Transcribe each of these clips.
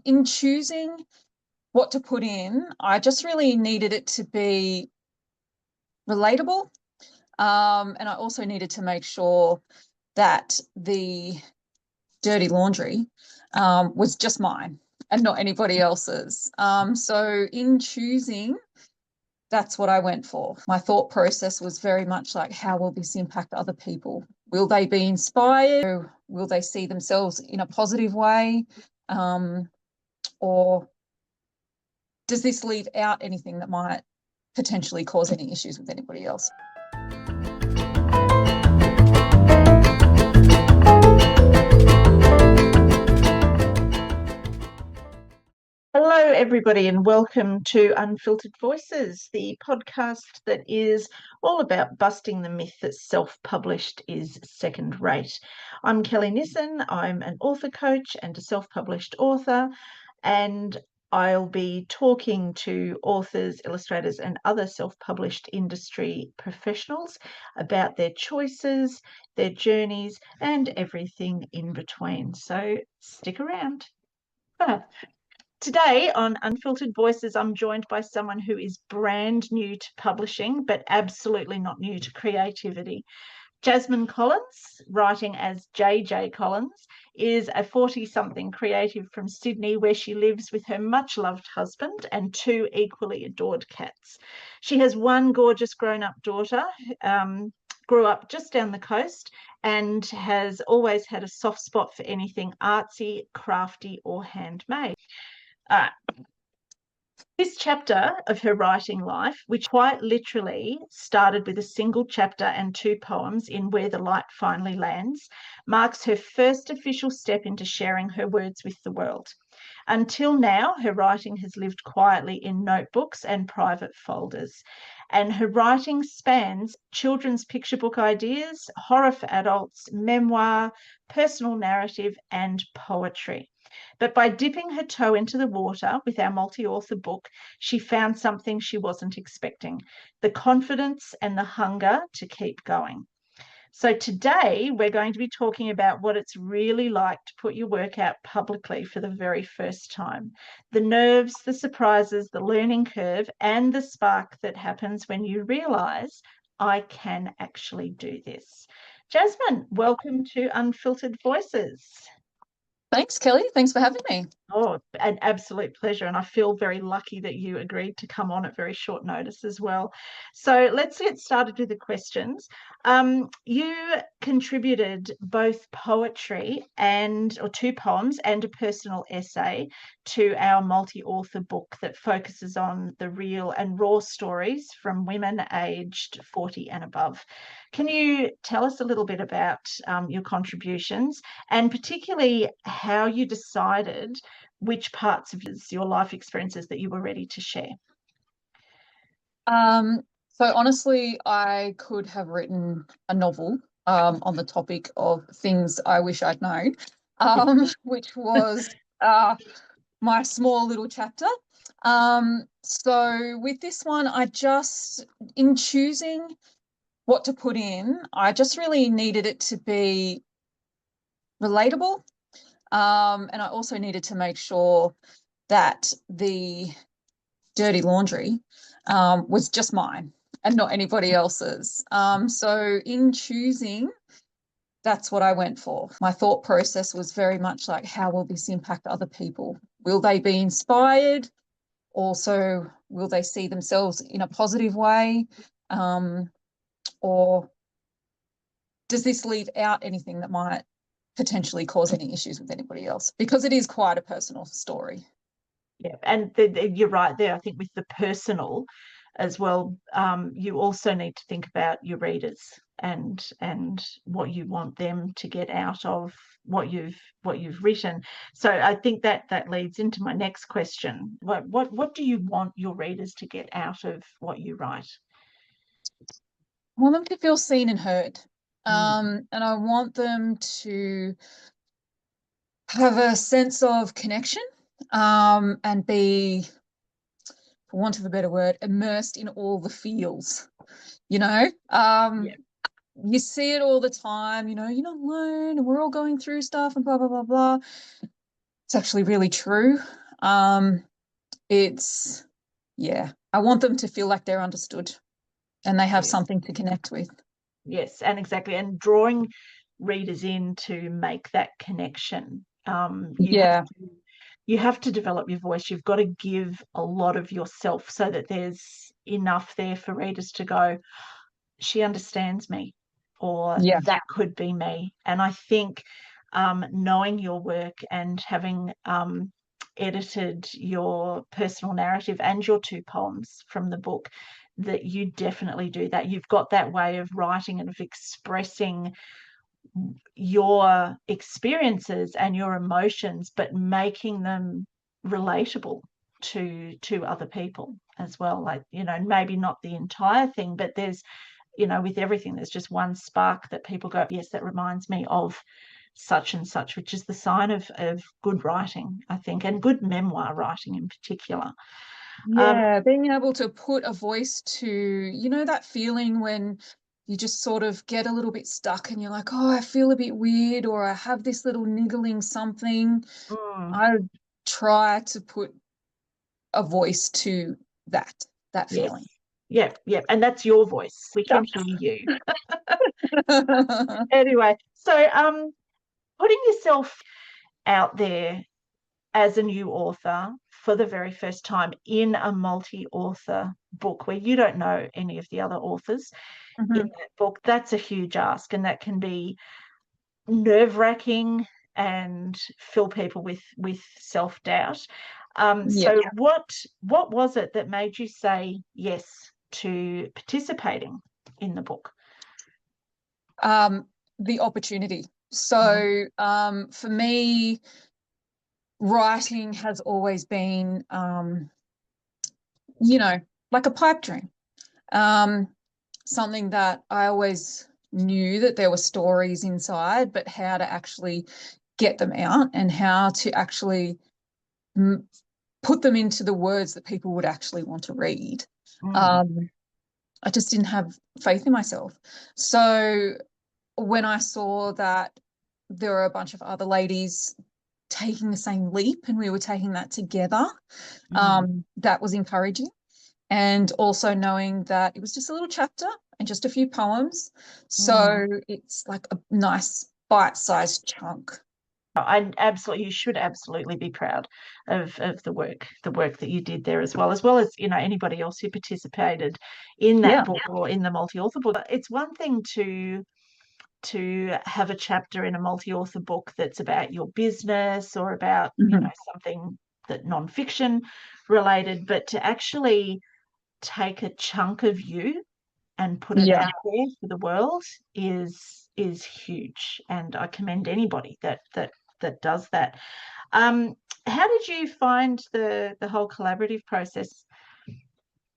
In choosing what to put in, I just really needed it to be relatable. And I also needed to make sure that the dirty laundry was just mine and not anybody else's. So in choosing, that's what I went for. My thought process was very much like, how will this impact other people? Will they be inspired? Will they see themselves in a positive way? Or does this leave out anything that might potentially cause any issues with anybody else? Hello, everybody, and welcome to Unfiltered Voices, the podcast that is all about busting the myth that self-published is second-rate. I'm Kelly Nissen. I'm an author coach and a self-published author, and I'll be talking to authors, illustrators, and other self-published industry professionals about their choices, their journeys, and everything in between. So stick around. Today on Unfiltered Voices, I'm joined by someone who is brand new to publishing, but absolutely not new to creativity. Jasmine Collins, writing as JJ Collins, is a 40-something creative from Sydney, where she lives with her much-loved husband and two equally adored cats. She has one gorgeous grown-up daughter, grew up just down the coast, and has always had a soft spot for anything artsy, crafty, or handmade. This chapter of her writing life, which quite literally started with a single chapter and two poems in Where the Light Finally Lands, marks her first official step into sharing her words with the world. Until now, her writing has lived quietly in notebooks and private folders, and her writing spans children's picture book ideas, horror for adults, memoir, personal narrative, and poetry. But by dipping her toe into the water with our multi-author book, she found something she wasn't expecting: the confidence and the hunger to keep going. So today we're going to be talking about what it's really like to put your work out publicly for the very first time. The nerves, the surprises, the learning curve, and the spark that happens when you realize, I can actually do this. Jasmine, welcome to Unfiltered Voices. Thanks, Kelly. Thanks for having me. Oh, an absolute pleasure. And I feel very lucky that you agreed to come on at very short notice as well. So let's get started with the questions. You contributed both poetry or two poems and a personal essay to our multi-author book that focuses on the real and raw stories from women aged 40 and above. Can you tell us a little bit about your contributions, and particularly how you decided which parts of your life experiences that you were ready to share? So honestly, I could have written a novel on the topic of things I wish I'd known, which was my small little chapter. So with this one, in choosing what to put in, I just really needed it to be relatable. And I also needed to make sure that the dirty laundry was just mine and not anybody else's. So in choosing, that's what I went for. My thought process was very much like, how will this impact other people? Will they be inspired? Also, will they see themselves in a positive way? Or does this leave out anything that might potentially cause any issues with anybody else? Because it is quite a personal story. Yeah, and you're right there. I think with the personal as well, you also need to think about your readers and what you want them to get out of what you've written. So I think that leads into my next question. What do you want your readers to get out of what you write? I want them to feel seen and heard. And I want them to have a sense of connection, and be, for want of a better word, immersed in all the feels. Yeah. You see it all the time, you're not alone and we're all going through stuff and blah, blah, blah, blah. It's actually really true. Um, it's, yeah, I want them to feel like they're understood and they have Yes, something to connect with. yes, and exactly. And drawing readers in to make that connection. Yeah, You have to develop your voice. You've got to give a lot of yourself so that there's enough there for readers to go, she understands me, or yeah, that could be me. And I think knowing your work and having edited your personal narrative and your two poems from the book, that you definitely do that. You've got that way of writing and of expressing your experiences and your emotions, but making them relatable to other people as well. Like, maybe not the entire thing, but there's, with everything, there's just one spark that people go, yes, that reminds me of such and such, which is the sign of good writing, I think, and good memoir writing in particular. Um, yeah. Being able to put a voice to, that feeling when you just sort of get a little bit stuck and you're like, oh, I feel a bit weird, or I have this little niggling something. mm, I try to put a voice to that yes. feeling. Yep, yep. And that's your voice. We can Yep. hear you. Anyway, so putting yourself out there as a new author for the very first time in a multi-author book where you don't know any of the other authors in Mhm. that book, that's a huge ask, and that can be nerve-wracking and fill people with self-doubt. Yeah. So what was it that made you say yes to participating in the book? Um, the opportunity. Mm, So for me, writing has always been, like a pipe dream. Um, Something that I always knew that there were stories inside, but how to actually get them out and how to actually m put them into the words that people would actually want to read. mm, Um, I just didn't have faith in myself. So when I saw that there were a bunch of other ladies taking the same leap and we were taking that together, mm, that was encouraging. And also knowing that it was just a little chapter and just a few poems. mm. So it's like a nice bite-sized chunk. You should absolutely be proud of the work that you did there, as well as anybody else who participated in that Yeah. book or in the multi-author book. It's one thing to have a chapter in a multi-author book that's about your business or about Mhm. something that non-fiction related, but to actually take a chunk of you and put it Yeah. out there for the world is huge, and I commend anybody that does that. Um, how did you find the whole collaborative process?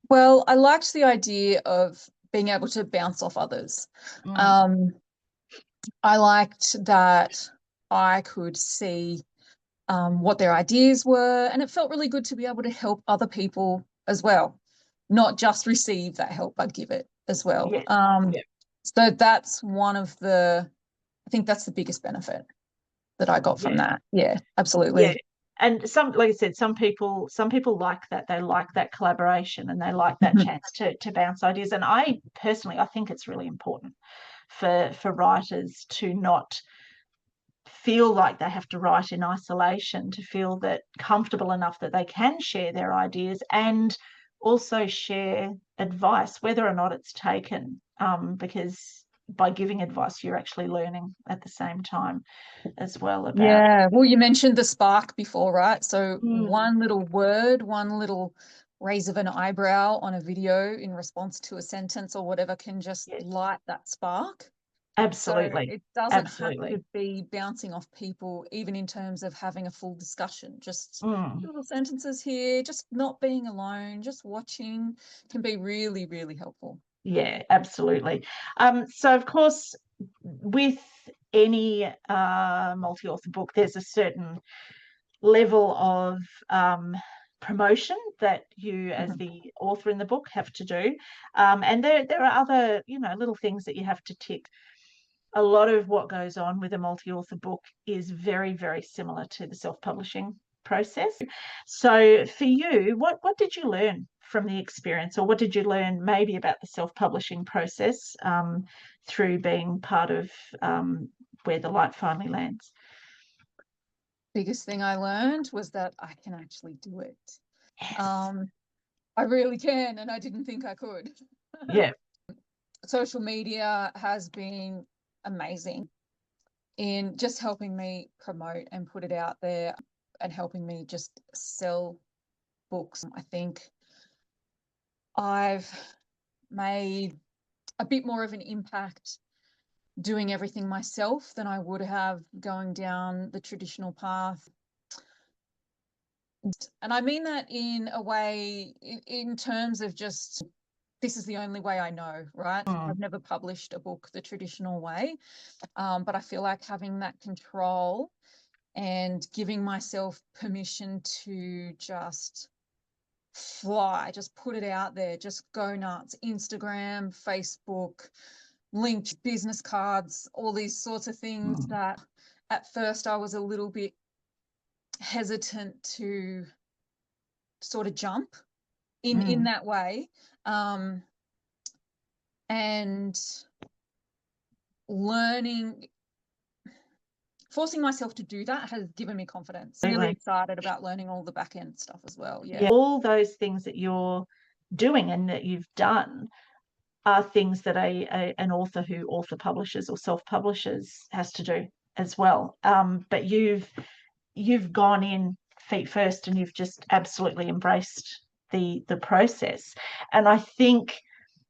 Well, I liked the idea of being able to bounce off others. Mm, Um, I liked that I could see what their ideas were, and it felt really good to be able to help other people as well, not just receive that help, but give it as well. yes, yeah, So that's one of I think that's the biggest benefit that I got from yeah, that. Yeah, yeah. absolutely. And like I said, some people like that. They like that collaboration and they like that Mhm. chance to bounce ideas. And I personally, I think it's really important for writers to not feel like they have to write in isolation, to feel that comfortable enough that they can share their ideas and also share advice, whether or not it's taken, because by giving advice, you're actually learning at the same time as well about. Yeah. Well, you mentioned the spark before, right? So Mm, one little word, one little raise of an eyebrow on a video in response to a sentence or whatever can just yes, light that spark. So absolutely, it doesn't have to absolutely. be bouncing off people, even in terms of having a full discussion. Just Mm, little sentences here, just not being alone, just watching can be really, really helpful. yeah, absolutely. So of course, with any multi-author book, there's a certain level of promotion that you, as Mhm. the author in the book, have to do, and there are other little things that you have to tick. a lot of what goes on with a multi-author book is very, very similar to the self-publishing process. So for you, what did you learn from the experience, or what did you learn maybe about the self-publishing process through being part of Where the Light Finally Lands? Biggest thing I learned was that I can actually do it. Yes. I really can, and I didn't think I could. Yeah. Social media has been amazing in just helping me promote and put it out there and helping me just sell books. I think I've made a bit more of an impact doing everything myself than I would have going down the traditional path. And I mean that in a way, in terms of just, this is the only way I know, right? Mm. I've never published a book the traditional way, but I feel like having that control and giving myself permission to just fly, just put it out there, just go nuts. Instagram, Facebook, link, business cards, all these sorts of things that at first I was a little bit hesitant to sort of jump in that way. And learning, forcing myself to do that has given me confidence. Really excited about learning all the back end stuff as well. Yeah. All those things that you're doing and that you've done are things that an author who author publishes or self-publishes has to do as well. But you've gone in feet first and you've just absolutely embraced the process. And I think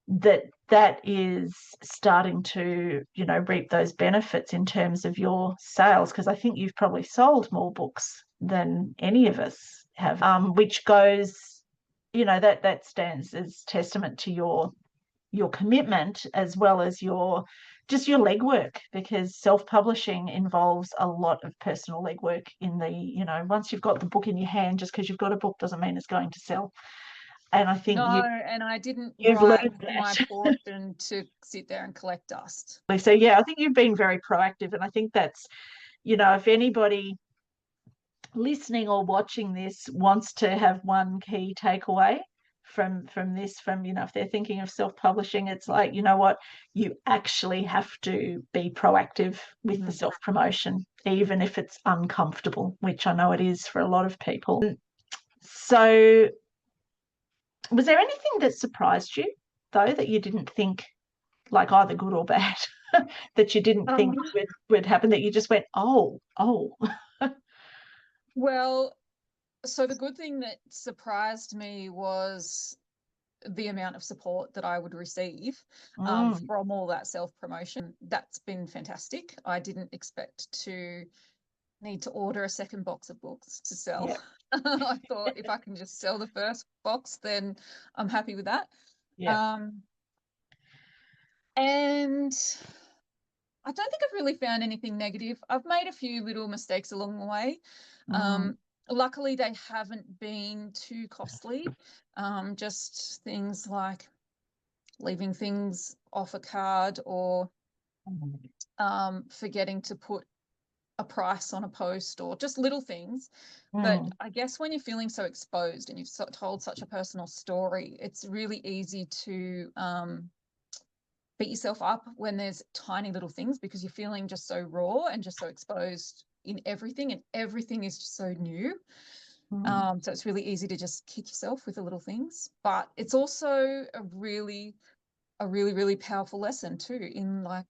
that is starting to, reap those benefits in terms of your sales, because I think you've probably sold more books than any of us have, which goes, that stands as testament to your commitment, as well as your legwork, because self-publishing involves a lot of personal legwork once you've got the book in your hand. Just because you've got a book doesn't mean it's going to sell. And I think No, and I didn't you've write learned my that. portion to sit there and collect dust. So yeah, I think you've been very proactive, and I think that's, if anybody listening or watching this wants to have one key takeaway from this, if they're thinking of self-publishing, it's like, what, you actually have to be proactive with the self-promotion, even if it's uncomfortable, which I know it is for a lot of people. So was there anything that surprised you, though, that you didn't think, like either good or bad, that you didn't think would happen, that you just went, oh? Well, so the good thing that surprised me was the amount of support that I would receive from all that self-promotion. That's been fantastic. I didn't expect to need to order a second box of books to sell. Yeah. I thought if I can just sell the first box, then I'm happy with that. Yeah. And I don't think I've really found anything negative. I've made a few little mistakes along the way. Luckily, they haven't been too costly. Just things like leaving things off a card, or forgetting to put a price on a post, or just little things. But I guess when you're feeling so exposed and you've told such a personal story, it's really easy to beat yourself up when there's tiny little things, because you're feeling just so raw and just so exposed in everything, and everything is just so new. So it's really easy to just kick yourself with the little things. But it's also a really, really powerful lesson too, in like,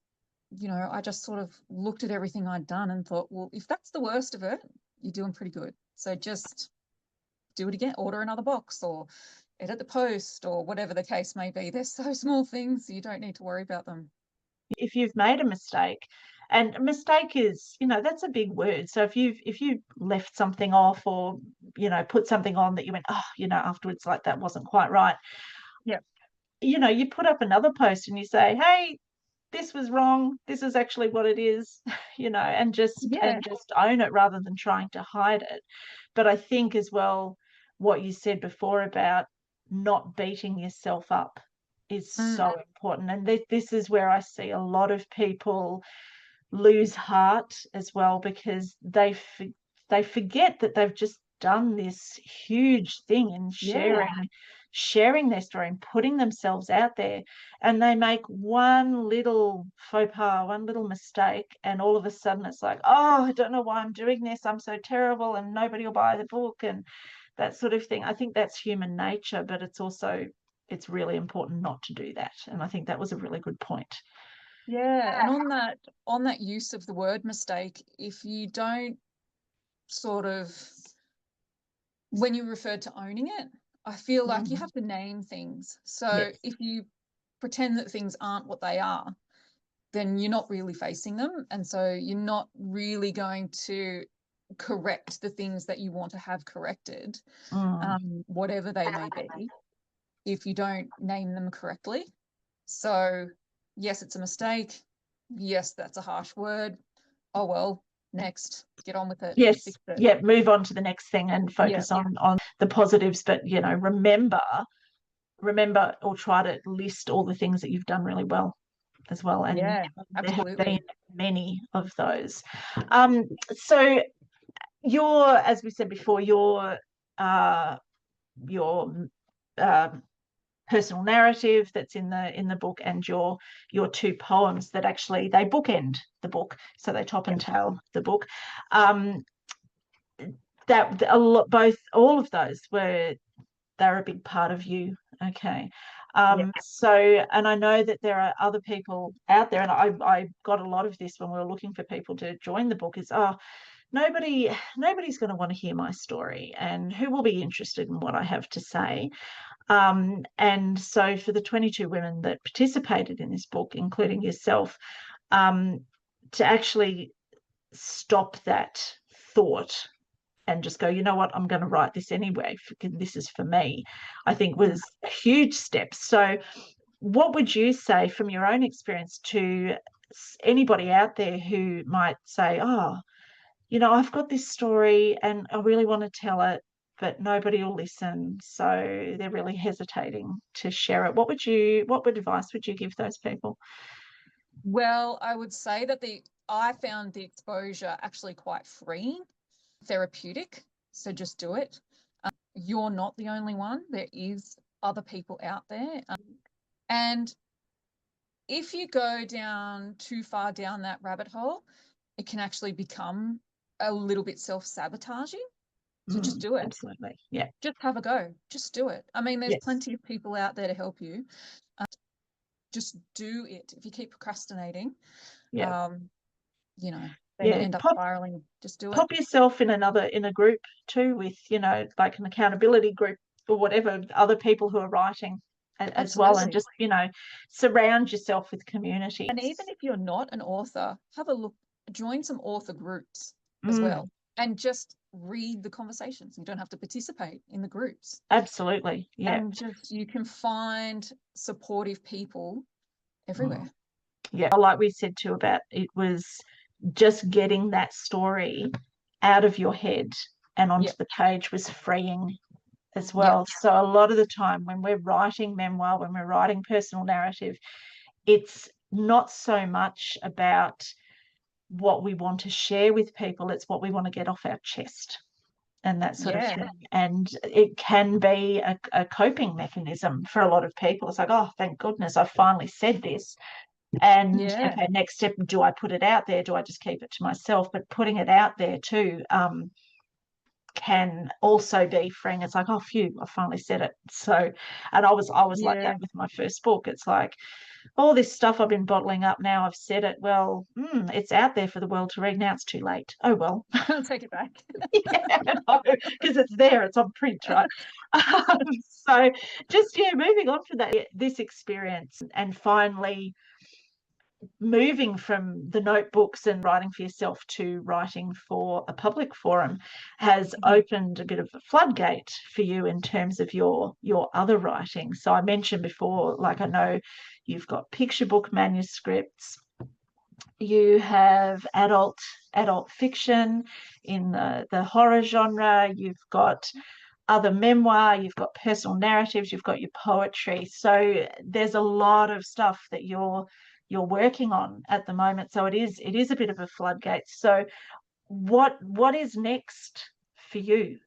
I just sort of looked at everything I'd done and thought, well, if that's the worst of it, you're doing pretty good. So just do it again, order another box, or edit the post, or whatever the case may be. They're so small things, you don't need to worry about them. If you've made a mistake, and a mistake is, that's a big word. So if you've left something off, or, put something on that you went, afterwards, like, that wasn't quite right. Yeah. You put up another post and you say, hey, this was wrong. This is actually what it is, and just own it, rather than trying to hide it. But I think as well, what you said before about not beating yourself up is so important. And this is where I see a lot of people lose heart as well, because they forget that they've just done this huge thing in sharing their story and putting themselves out there, and they make one little faux pas, one little mistake, and all of a sudden it's like, oh, I don't know why I'm doing this, I'm so terrible, and nobody will buy the book, and that sort of thing. I think that's human nature, but it's really important not to do that. And I think that was a really good point. Yeah, and on that use of the word mistake, if you don't sort of, when you referred to owning it, I feel like you have to name things. So Yes. if you pretend that things aren't what they are, then you're not really facing them, and so you're not really going to correct the things that you want to have corrected, whatever they may be, if you don't name them correctly. So yes, it's a mistake. Yes, that's a harsh word. Oh well, next, get on with it. Yes. Fix it. Yeah, move on to the next thing and Yeah, focus on the positives. But remember or try to list all the things that you've done really well as well. And yeah, there have been absolutely. many of those. So as we said before, your personal narrative that's in the book, and your two poems that actually they bookend the book, so they top and tail the book. That both all of those they're a big part of you. Okay. So, and I know that there are other people out there, and I got a lot of this when we were looking for people to join the book, is nobody's going to want to hear my story, and who will be interested in what I have to say. And so for the 22 women that participated in this book, including yourself, to actually stop that thought and just go, you know what, I'm going to write this anyway, this is for me, I think was a huge step. So what would you say from your own experience to anybody out there who might say, oh, I've got this story and I really want to tell it, but nobody will listen, so they're really hesitating to share it? What advice would you give those people? Well, I would say that I found the exposure actually quite freeing, therapeutic. So just do it. You're not the only one. There is other people out there. And if you go down too far down that rabbit hole, it can actually become a little bit self-sabotaging. So just do it. Absolutely. Yeah. Just have a go. Just do it. I mean, there's Yes. plenty of people out there to help you. Just do it. If you keep procrastinating, Yeah. then you Yeah. end up spiraling. Just do it. Pop yourself in a group too, with like an accountability group or whatever, other people who are writing as well, and just surround yourself with community. And even if you're not an author, have a look, join some author groups as well, and just read the conversations. You don't have to participate in the groups. Absolutely. Yeah. And just you can find supportive people everywhere. Yeah, like we said too, about it was just getting that story out of your head and onto the page was freeing as well. So a lot of the time when we're writing memoir, when we're writing personal narrative, it's not so much about what we want to share with people, it's what we want to get off our chest and that sort of thing. And it can be a coping mechanism for a lot of people. It's like, oh, thank goodness I finally said this. And okay, next step, do I put it out there? Do I just keep it to myself? But putting it out there too can also be freeing. It's like, oh, phew, I finally said it. So, and I was like that with my first book. It's like, all this stuff I've been bottling up, now I've said it. Well, it's out there for the world to read. Now it's too late. Oh, well. I'll take it back. Because it's there. It's on print, right? So just, moving on from that, this experience and finally moving from the notebooks and writing for yourself to writing for a public forum has opened a bit of a floodgate for you in terms of your other writing. So I mentioned before, like, I know you've got picture book manuscripts, you have adult fiction in the horror genre, you've got other memoir, you've got personal narratives, you've got your poetry. So there's a lot of stuff that you're working on at the moment. So it is a bit of a floodgate. So what is next for you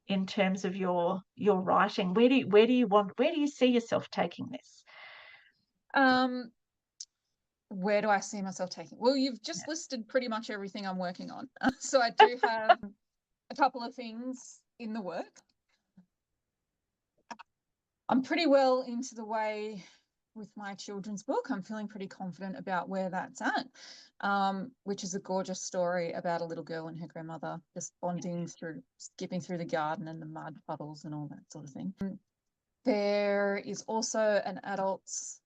in terms of your writing? Where do you see yourself taking this? Where do I see myself taking? Well, you've just listed pretty much everything I'm working on. So I do have a couple of things in the work. I'm pretty well into the way with my children's book. I'm feeling pretty confident about where that's at, which is a gorgeous story about a little girl and her grandmother just bonding through, skipping through the garden and the mud puddles and all that sort of thing. There is also an adult's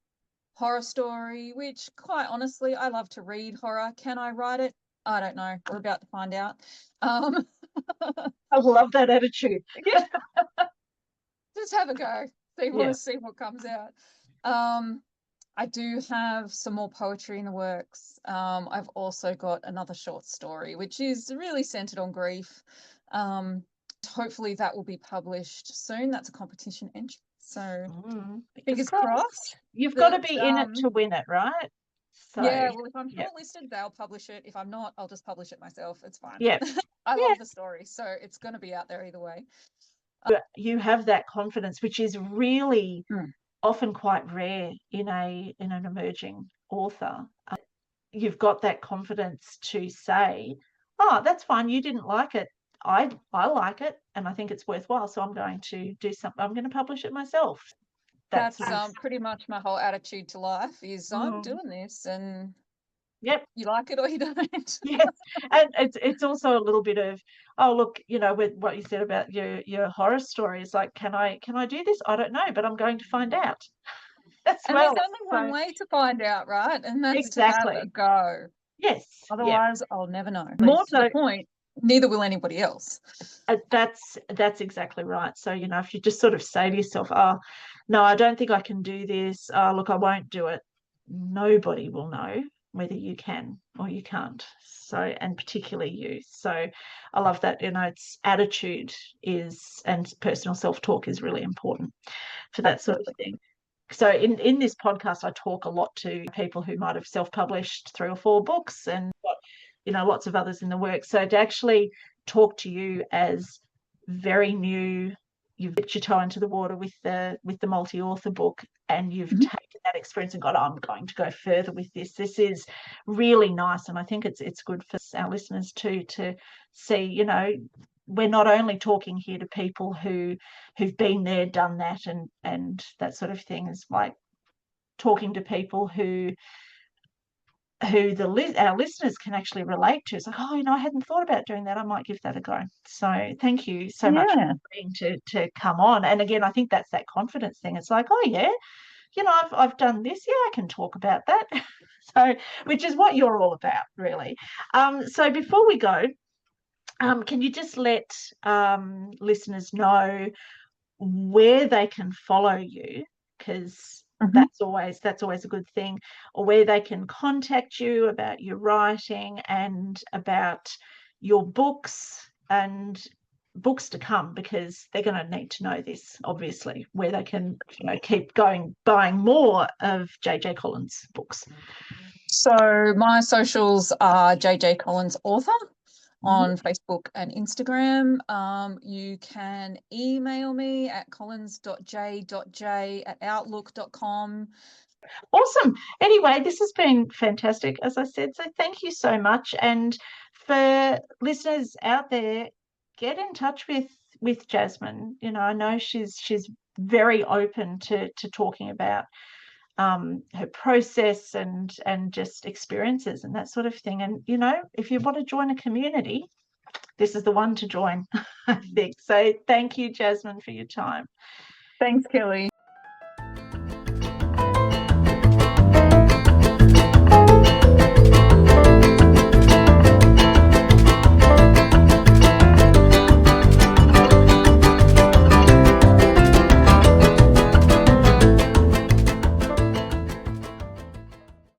horror story, which quite honestly, I love to read horror. Can I write it? I don't know. We're about to find out. I love that attitude. Yeah. Just have a go. Yeah. See what comes out. I do have some more poetry in the works. I've also got another short story, which is really centered on grief. Hopefully that will be published soon. That's a competition entry. So fingers crossed. You've got to be in it to win it, right? So, yeah, well, if I'm shortlisted, they'll publish it. If I'm not, I'll just publish it myself. It's fine. Yeah. I love the story, so it's going to be out there either way. You have that confidence, which is really often quite rare in an emerging author. You've got that confidence to say, "Oh, that's fine. You didn't like it. I like it, and I think it's worthwhile. So I'm going to do something. I'm going to publish it myself." That's pretty much my whole attitude to life. Is I'm doing this, and yep, you like it or you don't. Yes, and it's also a little bit of, oh look, with what you said about your horror stories, like, can I do this? I don't know, but I'm going to find out. And there's only one way to find out, right? And that's to have a go. Yes. Otherwise, I'll never know. More to the point, neither will anybody else. That's exactly right. So, if you just sort of say to yourself, oh, no, I don't think I can do this. Oh, look, I won't do it. Nobody will know whether you can or you can't. So, and particularly you. So I love that, it's attitude and personal self-talk is really important for that sort of thing. So in this podcast, I talk a lot to people who might have self-published 3 or 4 books and lots of others in the work. So to actually talk to you as very new, you've dipped your toe into the water with the multi-author book, and you've taken that experience and gone, I'm going to go further with this. This is really nice, and I think it's good for our listeners too to see. We're not only talking here to people who've been there, done that, and that sort of thing. Is like talking to people who our listeners can actually relate to. It's like, oh, I hadn't thought about doing that. I might give that a go. So thank you so much for agreeing to come on. And again, I think that's that confidence thing. It's like, oh yeah, I've done this. Yeah, I can talk about that. So, which is what you're all about, really. So before we go, can you just let listeners know where they can follow you? Because that's always a good thing, or where they can contact you about your writing and about your books and books to come, because they're going to need to know this, obviously, where they can keep buying more of JJ Collins books. So my socials are JJ Collins Author on Facebook and Instagram. You can email me at collins.j.j@outlook.com. Awesome. Anyway, this has been fantastic, as I said. So thank you so much. And for listeners out there, get in touch with Jasmine. I know she's very open to talking about her process and just experiences and that sort of thing. And if you want to join a community, this is the one to join, I think. So thank you, Jasmine, for your time. Thanks, Kelly.